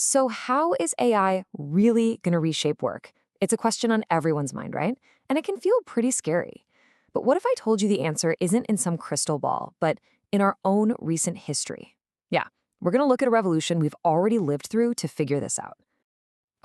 So how is AI really going to reshape work? It's a question on everyone's mind, right? And it can feel pretty scary. But what if I told you the answer isn't in some crystal ball, but in our own recent history? Yeah, we're going to look at a revolution we've already lived through to figure this out.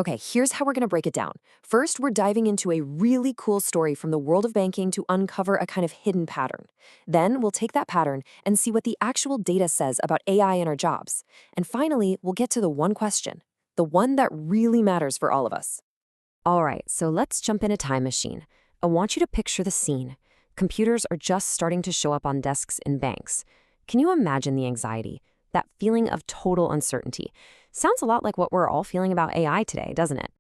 Okay, here's how we're going to break it down. First, we're diving into a really cool story from the world of banking to uncover a kind of hidden pattern. Then we'll take that pattern and see what the actual data says about AI in our jobs. And finally, we'll get to the one question, the one that really matters for all of us. All right, so let's jump in a time machine. I want you to picture the scene. Computers are just starting to show up on desks in banks. Can you imagine the anxiety, that feeling of total uncertainty? Sounds a lot like what we're all feeling about AI today, doesn't it?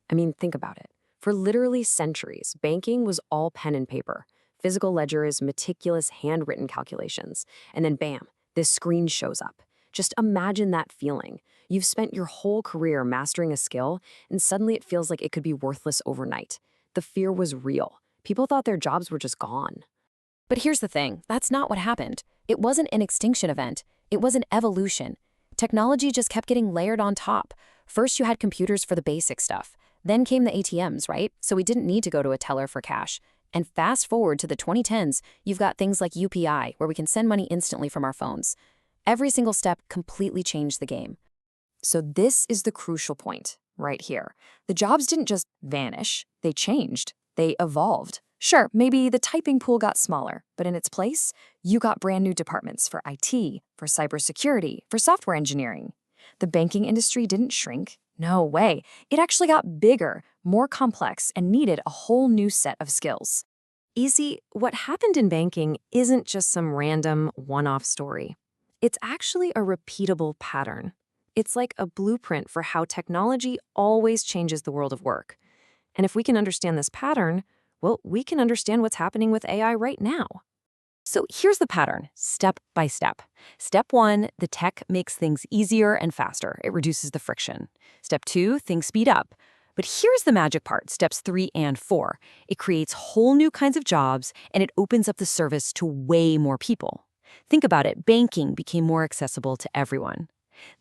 I mean, think about it. For literally centuries, banking was all pen and paper. Physical ledgers, meticulous handwritten calculations. And then bam, this screen shows up. Just imagine that feeling. You've spent your whole career mastering a skill, and suddenly it feels like it could be worthless overnight. The fear was real. People thought their jobs were just gone. But here's the thing, that's not what happened. It wasn't an extinction event. It was an evolution. Technology just kept getting layered on top. First, you had computers for the basic stuff. Then came the ATMs, right? So we didn't need to go to a teller for cash. And fast forward to the 2010s, you've got things like UPI, where we can send money instantly from our phones. Every single step completely changed the game. So this is the crucial point right here. The jobs didn't just vanish, they changed, they evolved. Sure, maybe the typing pool got smaller, but in its place, you got brand new departments for IT, for cybersecurity, for software engineering. The banking industry didn't shrink. No way. It actually got bigger, more complex, and needed a whole new set of skills. You see, what happened in banking isn't just some random one-off story. It's actually a repeatable pattern. It's like a blueprint for how technology always changes the world of work. And if we can understand this pattern, well, we can understand what's happening with AI right now. So here's the pattern, step by step. Step 1, the tech makes things easier and faster. It reduces the friction. Step 2, things speed up. But here's the magic part, steps 3 and 4. It creates whole new kinds of jobs, and it opens up the service to way more people. Think about it, banking became more accessible to everyone.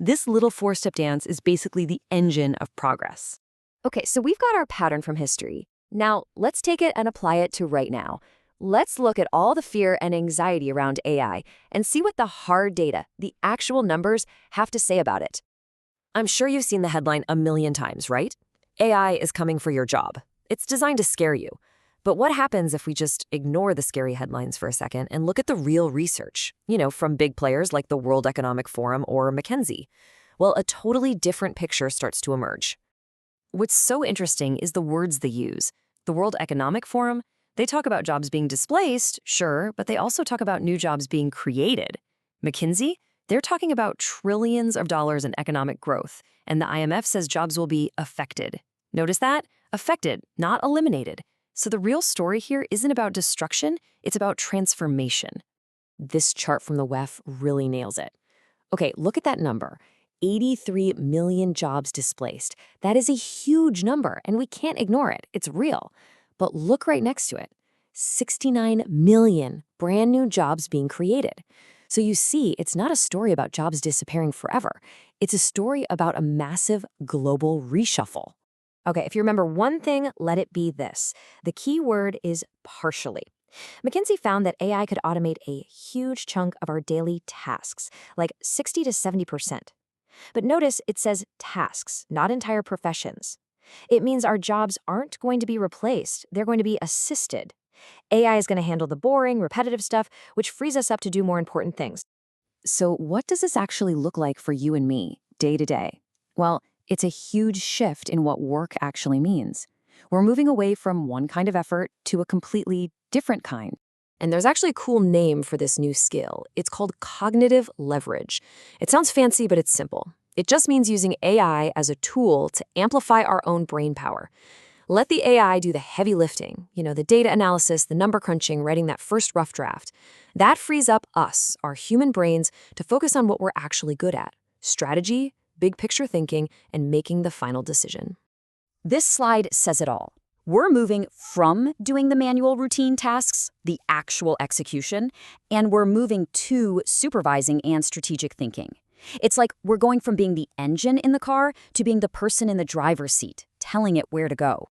This little 4-step dance is basically the engine of progress. Okay, so we've got our pattern from history. Now, let's take it and apply it to right now. Let's look at all the fear and anxiety around AI and see what the hard data, the actual numbers, have to say about it. I'm sure you've seen the headline a million times, right? AI is coming for your job. It's designed to scare you. But what happens if we just ignore the scary headlines for a second and look at the real research, from big players like the World Economic Forum or McKinsey? Well, a totally different picture starts to emerge. What's so interesting is the words they use. The World Economic Forum, they talk about jobs being displaced, sure, but they also talk about new jobs being created. McKinsey, they're talking about trillions of dollars in economic growth, and the IMF says jobs will be affected. Notice that? Affected, not eliminated. So the real story here isn't about destruction, it's about transformation. This chart from the WEF really nails it. Okay, look at that number. 83 million jobs displaced. That is a huge number, and we can't ignore it. It's real. But look right next to it. 69 million brand new jobs being created. So you see, it's not a story about jobs disappearing forever. It's a story about a massive global reshuffle. Okay, if you remember one thing, let it be this. The key word is partially. McKinsey found that AI could automate a huge chunk of our daily tasks, like 60 to 70%. But notice it says tasks, not entire professions. It means our jobs aren't going to be replaced, they're going to be assisted. AI is going to handle the boring, repetitive stuff, which frees us up to do more important things. So what does this actually look like for you and me, day to day? Well, it's a huge shift in what work actually means. We're moving away from one kind of effort to a completely different kind. And there's actually a cool name for this new skill. It's called cognitive leverage. It sounds fancy, but it's simple. It just means using AI as a tool to amplify our own brain power. Let the AI do the heavy lifting, the data analysis, the number crunching, writing that first rough draft. That frees up us, our human brains, to focus on what we're actually good at: strategy, big picture thinking, and making the final decision. This slide says it all. We're moving from doing the manual routine tasks, the actual execution, and we're moving to supervising and strategic thinking. It's like we're going from being the engine in the car to being the person in the driver's seat, telling it where to go.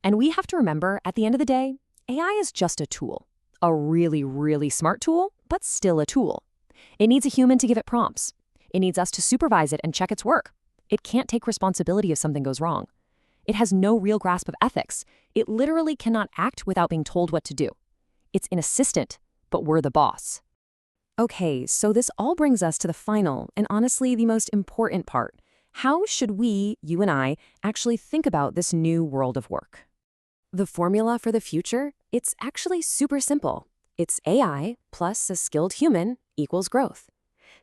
And we have to remember, at the end of the day, AI is just a tool. A really, really smart tool, but still a tool. It needs a human to give it prompts. It needs us to supervise it and check its work. It can't take responsibility if something goes wrong. It has no real grasp of ethics. It literally cannot act without being told what to do. It's an assistant, but we're the boss. Okay, so this all brings us to the final, and honestly the most important part. How should we, you and I, actually think about this new world of work? The formula for the future? It's actually super simple. It's AI plus a skilled human equals growth.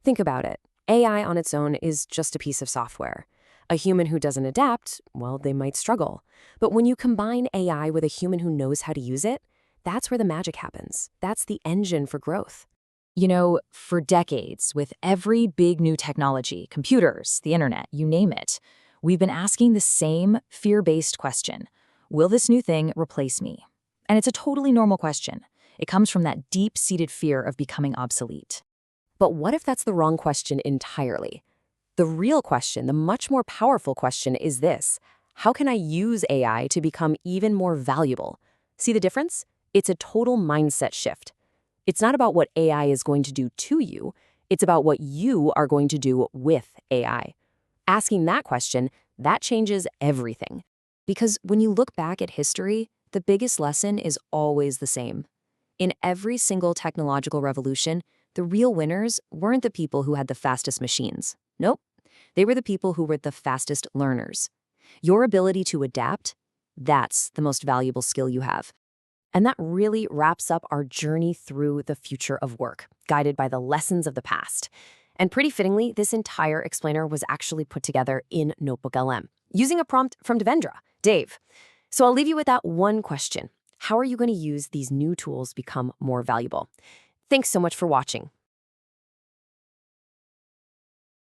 Think about it. AI on its own is just a piece of software. A human who doesn't adapt, well, they might struggle. But when you combine AI with a human who knows how to use it, that's where the magic happens. That's the engine for growth. You know, for decades, with every big new technology, computers, the internet, you name it, we've been asking the same fear-based question. Will this new thing replace me? And it's a totally normal question. It comes from that deep-seated fear of becoming obsolete. But what if that's the wrong question entirely? The real question, the much more powerful question is this: how can I use AI to become even more valuable? See the difference? It's a total mindset shift. It's not about what AI is going to do to you. It's about what you are going to do with AI. Asking that question, that changes everything. Because when you look back at history, the biggest lesson is always the same. In every single technological revolution, the real winners weren't the people who had the fastest machines. Nope. They were the people who were the fastest learners. Your ability to adapt, that's the most valuable skill you have. And that really wraps up our journey through the future of work, guided by the lessons of the past. And pretty fittingly, this entire explainer was actually put together in NotebookLM, using a prompt from Devendra Dave. So I'll leave you with that one question. How are you going to use these new tools to become more valuable? Thanks so much for watching.